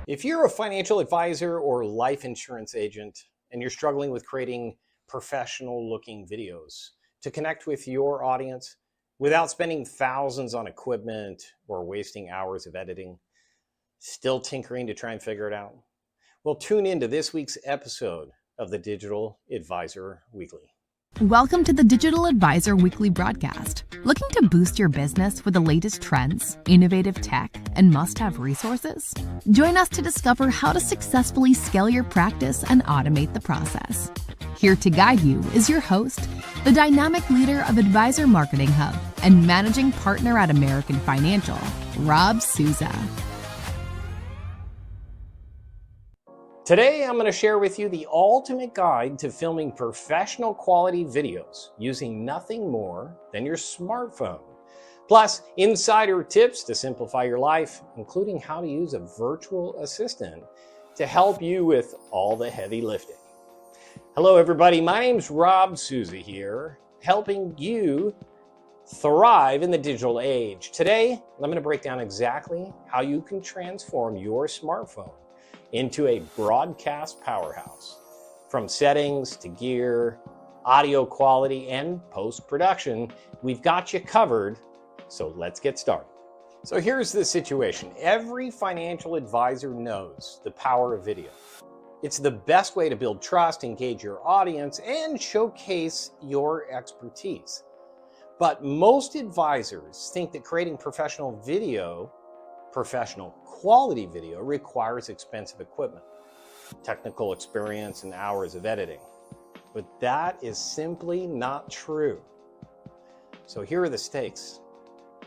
If you're a financial advisor or life insurance agent and you're struggling with creating professional looking videos to connect with your audience without spending thousands on equipment or wasting hours of editing, still tinkering to try and figure it out, well, tune into this week's episode of the Digital Advisor Weekly. Welcome to the Digital Advisor Weekly broadcast. Looking to boost your business with the latest trends, innovative tech, and must-have resources? Join us to discover how to successfully scale your practice and automate the process. Here to guide you is your host, the dynamic leader of Advisor Marketing Hub and managing partner at American Financial, Rob Souza. Today, I'm going to share with you the ultimate guide to filming professional quality videos using nothing more than your smartphone. Plus, insider tips to simplify your life, including how to use a virtual assistant to help you with all the heavy lifting. Hello, everybody. My name's Rob Souza here, helping you thrive in the digital age. Today, I'm going to break down exactly how you can transform your smartphone into a broadcast powerhouse. From settings to gear, audio quality, and post-production, we've got you covered, so let's get started. So here's the situation. Every financial advisor knows the power of video. It's the best way to build trust, engage your audience, and showcase your expertise. But most advisors think that creating professional quality video requires expensive equipment, technical experience, and hours of editing. But that is simply not true. So here are the stakes.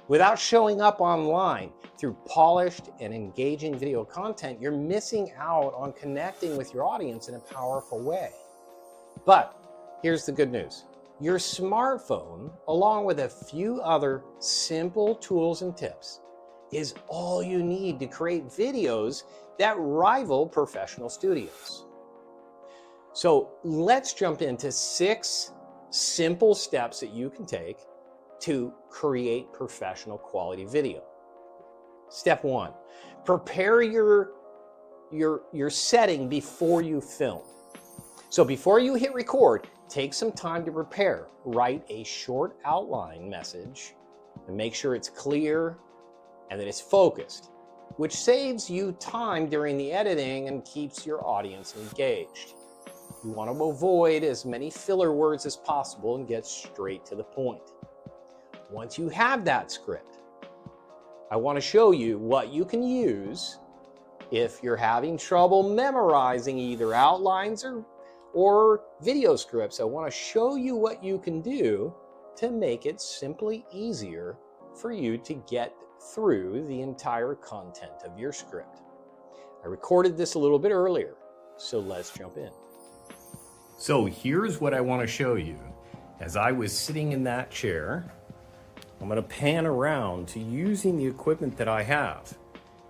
Without showing up online through polished and engaging video content, you're missing out on connecting with your audience in a powerful way. But here's the good news. Your smartphone, along with a few other simple tools and tips, is all you need to create videos that rival professional studios. So let's jump into 6 simple steps that you can take to create professional quality video. Step 1, prepare your setting before you film. So before you hit record, take some time to prepare. Write a short outline message and make sure it's clear and that it's focused, which saves you time during the editing and keeps your audience engaged. You want to avoid as many filler words as possible and get straight to the point. Once you have that script, I want to show you what you can use if you're having trouble memorizing either outlines or video scripts. I want to show you what you can do to make it simply easier for you to get through the entire content of your script. I recorded this a little bit earlier, so let's jump in. So here's what I want to show you. As I was sitting in that chair, I'm going to pan around to using the equipment that I have.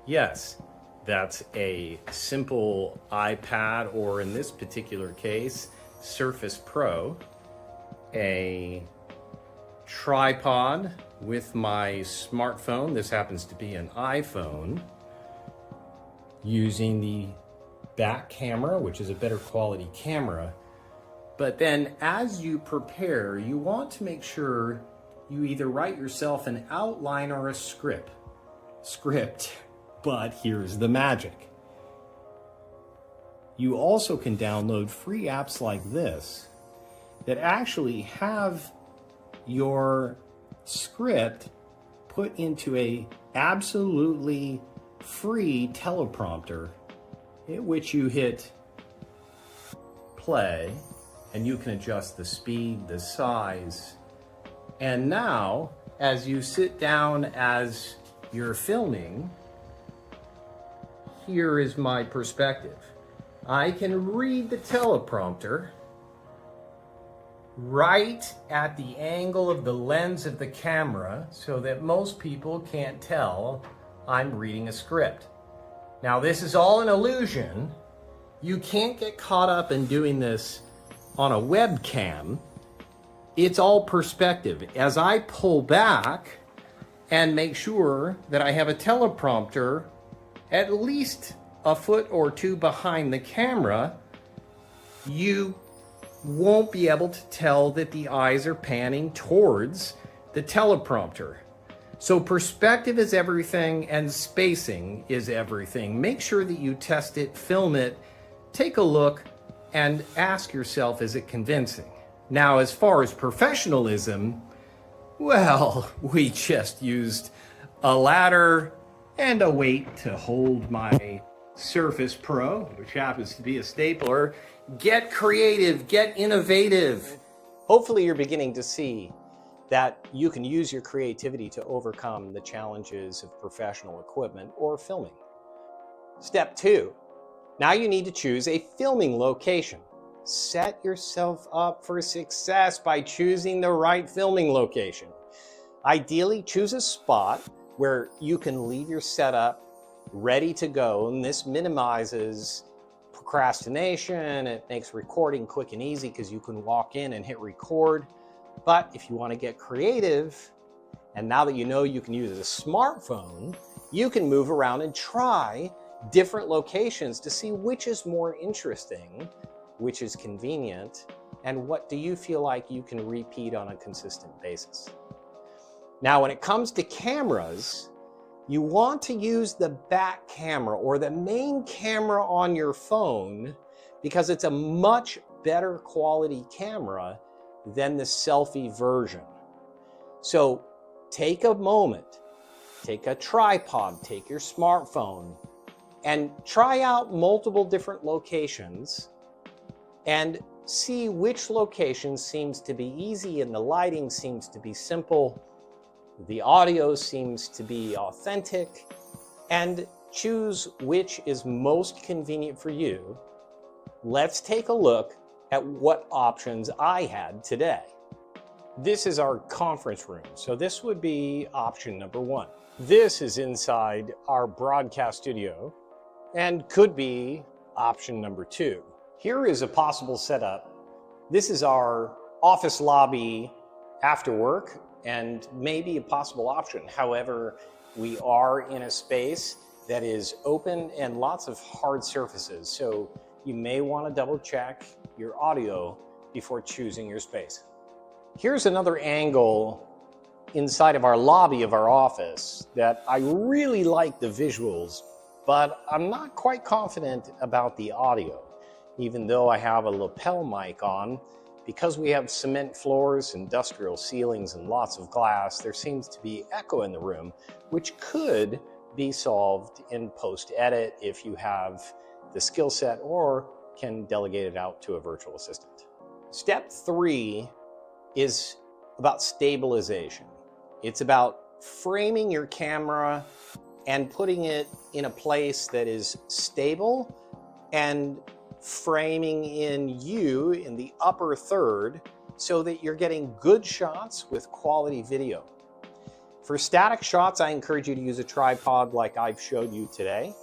Yes, that's a simple iPad, or in this particular case, Surface Pro, a tripod with my smartphone. This happens to be an iPhone, using the back camera, which is a better quality camera. But then as you prepare, you want to make sure you either write yourself an outline or a script. But here's the magic. You also can download free apps like this that actually have your script put into a absolutely free teleprompter, in which you hit play and you can adjust the speed, the size. And now, as you sit down as you're filming, here is my perspective. I can read the teleprompter right at the angle of the lens of the camera so that most people can't tell I'm reading a script. Now, this is all an illusion. You can't get caught up in doing this on a webcam. It's all perspective. As I pull back and make sure that I have a teleprompter at least a foot or two behind the camera, you won't be able to tell that the eyes are panning towards the teleprompter. So perspective is everything and spacing is everything. Make sure that you test it, film it, take a look, and ask yourself, is it convincing? Now, as far as professionalism, well, we just used a ladder and a weight to hold my Surface Pro, which happens to be a stapler. Get creative, get innovative. Hopefully you're beginning to see that you can use your creativity to overcome the challenges of professional equipment or filming. Step 2, now you need to choose a filming location. Set yourself up for success by choosing the right filming location. Ideally, choose a spot where you can leave your setup ready to go, and this minimizes procrastination. It makes recording quick and easy because you can walk in and hit record. But if you want to get creative, and now that you know you can use a smartphone, you can move around and try different locations to see which is more interesting, which is convenient, and what do you feel like you can repeat on a consistent basis. Now, when it comes to cameras, you want to use the back camera or the main camera on your phone because it's a much better quality camera than the selfie version. So take a moment, take a tripod, take your smartphone, and try out multiple different locations and see which location seems to be easy and the lighting seems to be simple, the audio seems to be authentic, and choose which is most convenient for you. Let's take a look at what options I had today. This is our conference room, so this would be option number 1. This is inside our broadcast studio and could be option number 2. Here is a possible setup. This is our office lobby after work and maybe a possible option. However, we are in a space that is open and lots of hard surfaces, so you may want to double check your audio before choosing your space. Here's another angle inside of our lobby of our office that I really like the visuals, but I'm not quite confident about the audio. Even though I have a lapel mic on, because we have cement floors, industrial ceilings, and lots of glass, there seems to be echo in the room, which could be solved in post-edit if you have the skill set or can delegate it out to a virtual assistant. Step 3 is about stabilization. It's about framing your camera and putting it in a place that is stable and framing in you in the upper third so that you're getting good shots with quality video. For static shots, I encourage you to use a tripod like I've showed you today,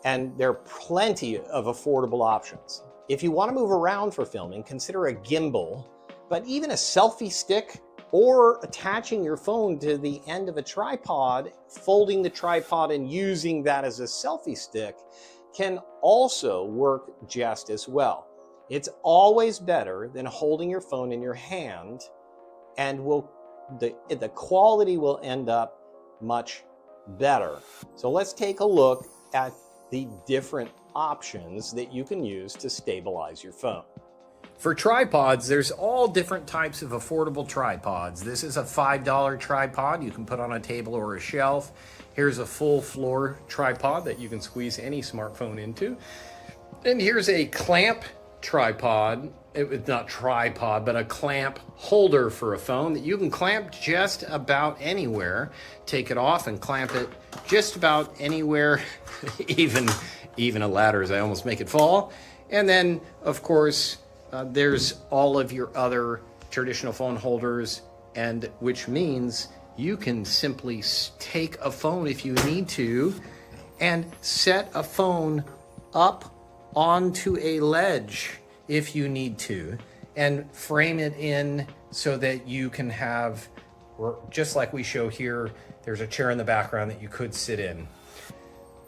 and there are plenty of affordable options. If you want to move around for filming, consider a gimbal, but even a selfie stick or attaching your phone to the end of a tripod, folding the tripod and using that as a selfie stick can also work just as well. It's always better than holding your phone in your hand, and the quality will end up much better. So let's take a look at the different options that you can use to stabilize your phone. For tripods, there's all different types of affordable tripods. This is a $5 tripod you can put on a table or a shelf. Here's a full floor tripod that you can squeeze any smartphone into. And here's a clamp tripod. It's not tripod, but a clamp holder for a phone that you can clamp just about anywhere. Take it off and clamp it just about anywhere, even a ladder, as I almost make it fall. And then, of course, there's all of your other traditional phone holders, and which means you can simply take a phone if you need to and set a phone up onto a ledge if you need to and frame it in so that you can have, just like we show here, there's a chair in the background that you could sit in.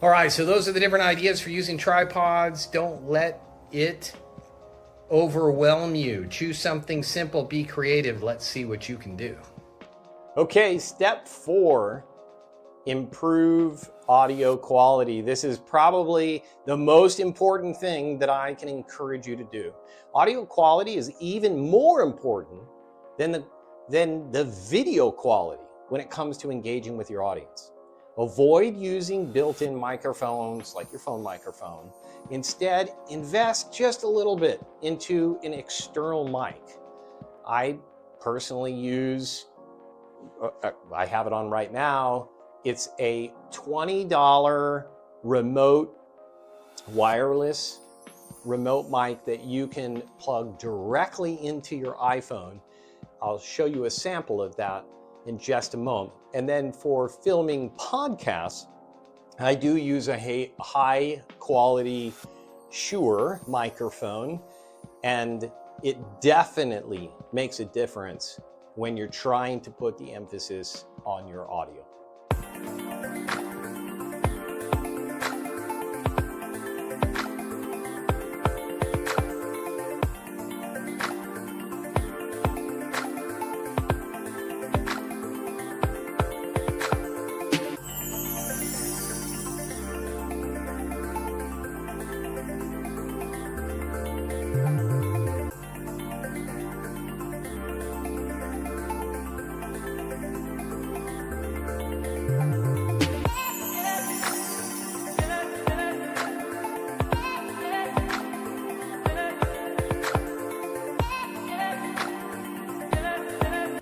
All right, so those are the different ideas for using tripods. Don't let it overwhelm you. Choose something simple, be creative. Let's see what you can do. Okay, step 4, improve audio quality. This is probably the most important thing that I can encourage you to do. Audio quality is even more important than the video quality when it comes to engaging with your audience. Avoid using built-in microphones like your phone microphone. Instead, invest just a little bit into an external mic. I personally use, I have it on right now, it's a $20 remote, wireless remote mic that you can plug directly into your iPhone. I'll show you a sample of that in just a moment. And then for filming podcasts, I do use a high quality Shure microphone, and it definitely makes a difference when you're trying to put the emphasis on your audio.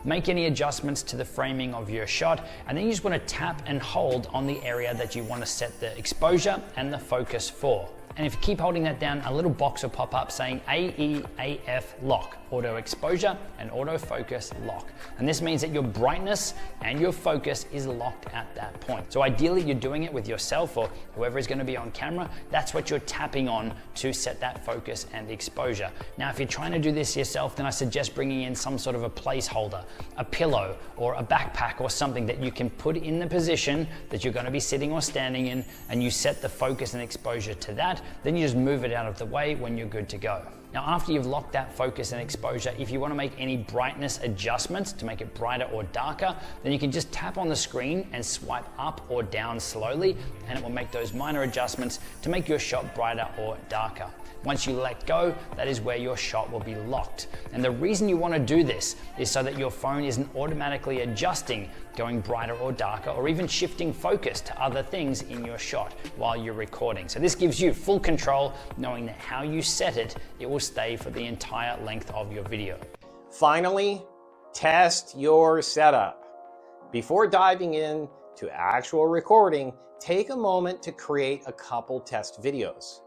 Make any adjustments to the framing of your shot, and then you just want to tap and hold on the area that you want to set the exposure and the focus for. And if you keep holding that down, a little box will pop up saying AEAF lock, auto exposure and auto focus lock. And this means that your brightness and your focus is locked at that point. So ideally you're doing it with yourself or whoever is going to be on camera. That's what you're tapping on to set that focus and exposure. Now, if you're trying to do this yourself, then I suggest bringing in some sort of a placeholder, a pillow or a backpack or something that you can put in the position that you're going to be sitting or standing in, and you set the focus and exposure to that. Then you just move it out of the way when you're good to go. Now, after you've locked that focus and exposure, if you want to make any brightness adjustments to make it brighter or darker, then you can just tap on the screen and swipe up or down slowly, and it will make those minor adjustments to make your shot brighter or darker. Once you let go, that is where your shot will be locked. And the reason you want to do this is so that your phone isn't automatically adjusting, going brighter or darker, or even shifting focus to other things in your shot while you're recording. So this gives you full control, knowing that how you set it, it will stay for the entire length of your video. Finally, test your setup. Before diving in to actual recording, take a moment to create a couple test videos.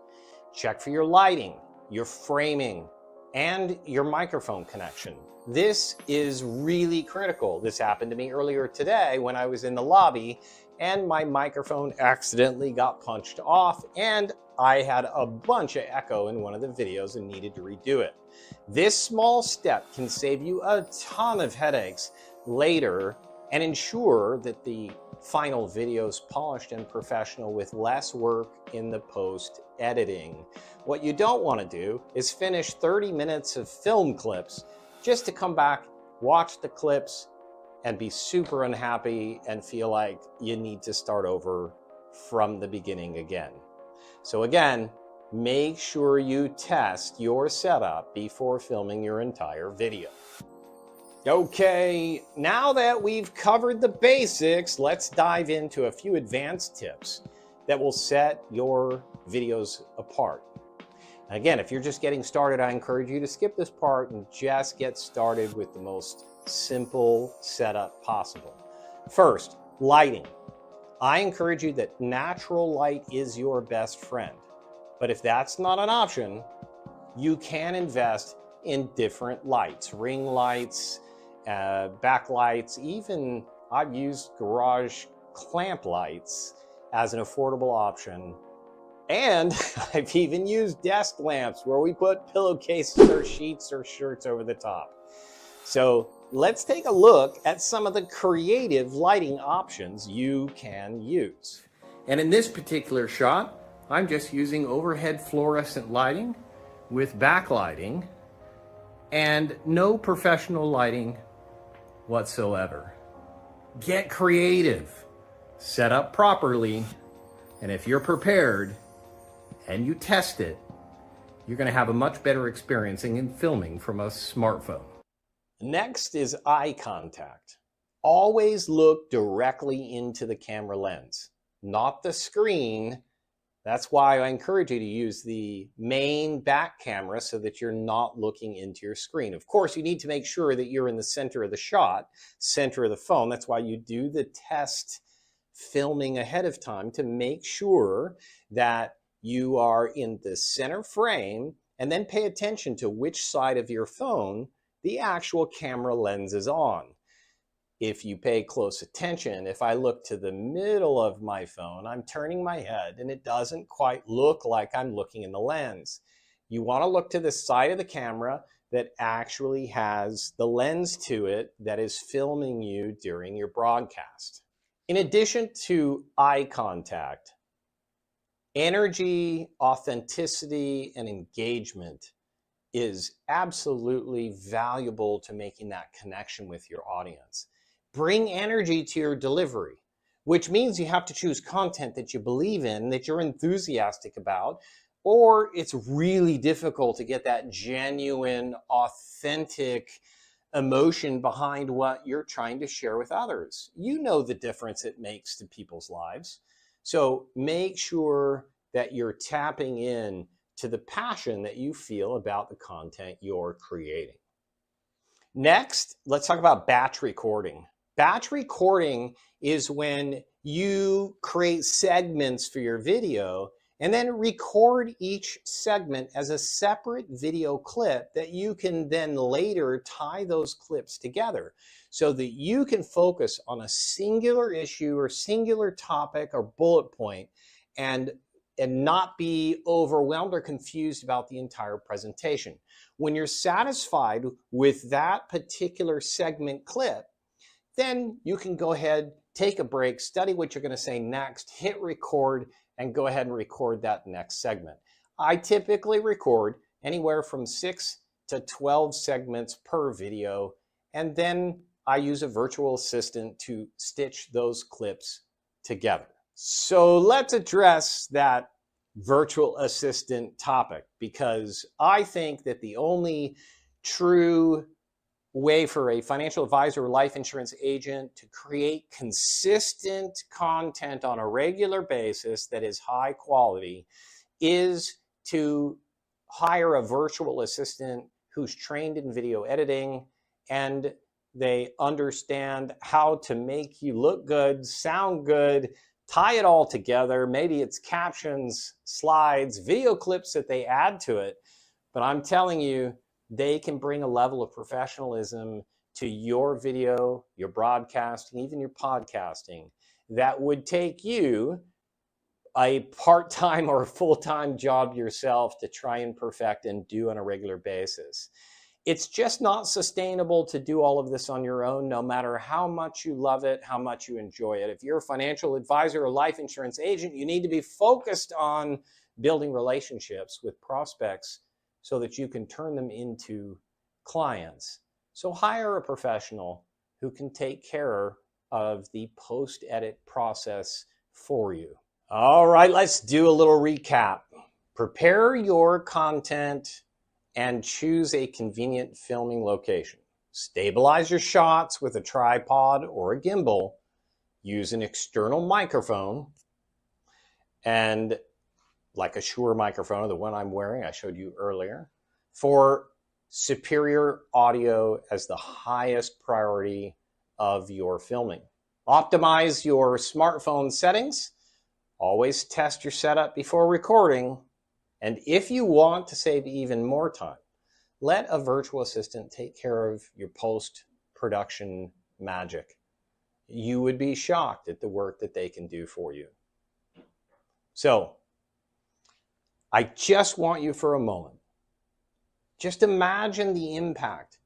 Check for your lighting, your framing, and your microphone connection. This is really critical. This happened to me earlier today when I was in the lobby and my microphone accidentally got punched off, and I had a bunch of echo in one of the videos and needed to redo it. This small step can save you a ton of headaches later and ensure that the final video is polished and professional with less work in the post editing. What you don't want to do is finish 30 minutes of film clips just to come back, watch the clips, and be super unhappy and feel like you need to start over from the beginning again. So again, make sure you test your setup before filming your entire video. Okay, now that we've covered the basics, let's dive into a few advanced tips that will set your videos apart. And again, if you're just getting started, I encourage you to skip this part and just get started with the most simple setup possible. First, lighting. I encourage you that natural light is your best friend. But if that's not an option, you can invest in different lights, ring lights, backlights, even I've used garage clamp lights as an affordable option. And I've even used desk lamps where we put pillowcases or sheets or shirts over the top. So let's take a look at some of the creative lighting options you can use. And in this particular shot, I'm just using overhead fluorescent lighting with backlighting and no professional lighting whatsoever. Get creative, set up properly, and if you're prepared and you test it, you're going to have a much better experience in filming from a smartphone. Next is eye contact. Always look directly into the camera lens, not the screen. That's why I encourage you to use the main back camera so that you're not looking into your screen. Of course, you need to make sure that you're in the center of the shot, center of the phone. That's why you do the test filming ahead of time to make sure that you are in the center frame, and then pay attention to which side of your phone the actual camera lens is on. If you pay close attention, if I look to the middle of my phone, I'm turning my head and it doesn't quite look like I'm looking in the lens. You want to look to the side of the camera that actually has the lens to it that is filming you during your broadcast. In addition to eye contact, energy, authenticity, and engagement is absolutely valuable to making that connection with your audience. Bring energy to your delivery, which means you have to choose content that you believe in, that you're enthusiastic about, or it's really difficult to get that genuine, authentic emotion behind what you're trying to share with others. You know the difference it makes to people's lives. So make sure that you're tapping in to the passion that you feel about the content you're creating. Next, let's talk about batch recording. Batch recording is when you create segments for your video and then record each segment as a separate video clip that you can then later tie those clips together so that you can focus on a singular issue or singular topic or bullet point and not be overwhelmed or confused about the entire presentation. When you're satisfied with that particular segment clip, then you can go ahead, take a break, study what you're going to say next, hit record, and go ahead and record that next segment. I typically record anywhere from 6 to 12 segments per video, and then I use a virtual assistant to stitch those clips together. So let's address that virtual assistant topic, because I think that the only true way for a financial advisor or life insurance agent to create consistent content on a regular basis that is high quality is to hire a virtual assistant who's trained in video editing and they understand how to make you look good, sound good, tie it all together. Maybe it's captions, slides, video clips that they add to it. But I'm telling you, they can bring a level of professionalism to your video, your broadcasting, even your podcasting that would take you a part-time or a full-time job yourself to try and perfect and do on a regular basis. It's just not sustainable to do all of this on your own, no matter how much you love it, how much you enjoy it. If you're a financial advisor or life insurance agent, you need to be focused on building relationships with prospects so that you can turn them into clients. So hire a professional who can take care of the post-edit process for you. All right, let's do a little recap. Prepare your content and choose a convenient filming location. Stabilize your shots with a tripod or a gimbal. Use an external microphone and like a Shure microphone, the one I'm wearing, I showed you earlier, for superior audio as the highest priority of your filming. Optimize your smartphone settings. Always test your setup before recording. And if you want to save even more time, let a virtual assistant take care of your post-production magic. You would be shocked at the work that they can do for you. So, I just want you for a moment, just imagine the impact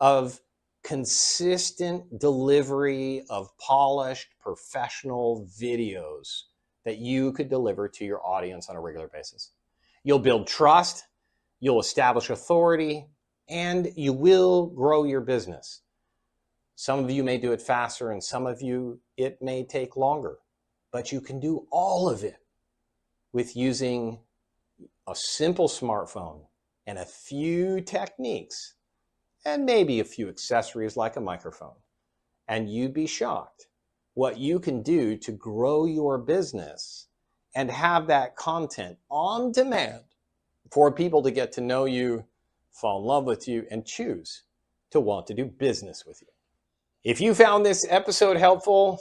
of consistent delivery of polished, professional videos that you could deliver to your audience on a regular basis. You'll build trust, you'll establish authority, and you will grow your business. Some of you may do it faster, and some of you, it may take longer, but you can do all of it with using a simple smartphone and a few techniques and maybe a few accessories like a microphone. And you'd be shocked what you can do to grow your business and have that content on demand for people to get to know you, fall in love with you, and choose to want to do business with you. If you found this episode helpful,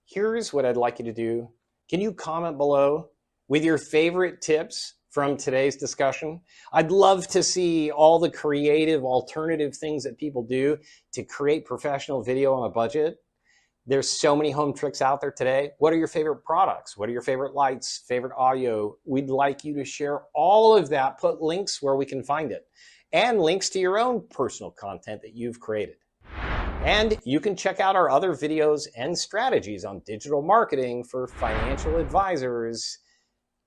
here's what I'd like you to do. Can you comment below with your favorite tips from today's discussion? I'd love to see all the creative alternative things that people do to create professional video on a budget. There's so many home tricks out there today. What are your favorite products? What are your favorite lights, favorite audio? We'd like you to share all of that. Put links where we can find it and links to your own personal content that you've created. And you can check out our other videos and strategies on digital marketing for financial advisors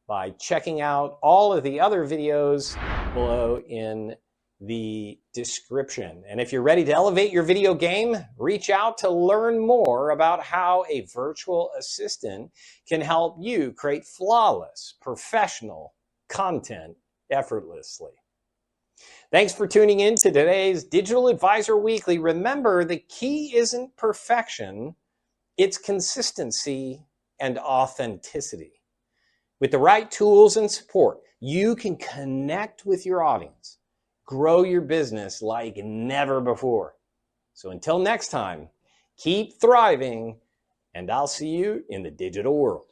by checking out all of the other videos below in the description. And if you're ready to elevate your video game, reach out to learn more about how a virtual assistant can help you create flawless, professional content effortlessly. Thanks for tuning in to today's Digital Advisor Weekly. Remember, the key isn't perfection, it's consistency and authenticity. With the right tools and support, you can connect with your audience, grow your business like never before. So until next time, keep thriving, and I'll see you in the digital world.